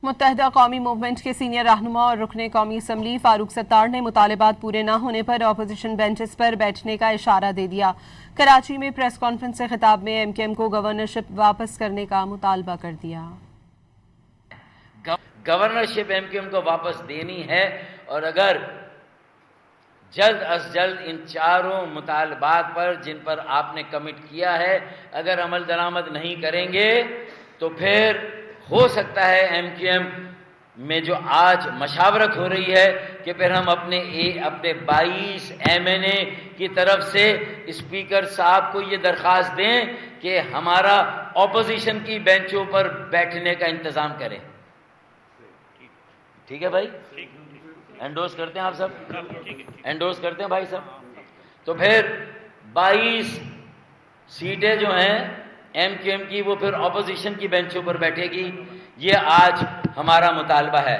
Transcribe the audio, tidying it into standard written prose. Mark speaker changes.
Speaker 1: متحدہ قومی موومنٹ کے سینئر رہنما اور رکن قومی اسمبلی فاروق ستار نے مطالبات پورے نہ ہونے پر اپوزیشن بینچز پر بیٹھنے کا اشارہ دے دیا۔ کراچی میں پریس کانفرنس سے خطاب میں ایم کیو ایم کو گورنرشپ واپس کرنے کا مطالبہ کر دیا۔
Speaker 2: گورنرشپ ایم کیو ایم کو واپس دینی ہے، اور اگر جلد از جلد ان چاروں مطالبات پر جن پر آپ نے کمٹ کیا ہے اگر عمل درآمد نہیں کریں گے تو پھر ہو سکتا ہے ایم کیو ایم میں جو آج مشاورت ہو رہی ہے کہ پھر ہم اپنے 22 ایم این اے کی طرف سے اسپیکر صاحب کو یہ درخواست دیں کہ ہمارا اپوزیشن کی بینچوں پر بیٹھنے کا انتظام کریں۔ ٹھیک ہے بھائی، انڈورس کرتے ہیں آپ سب؟ انڈورس کرتے ہیں بھائی صاحب؟ تو پھر 22 سیٹیں جو ہیں ایم کیو ایم کی وہ پھر اپوزیشن کی بینچوں پر بیٹھے گی۔ یہ آج ہمارا مطالبہ ہے۔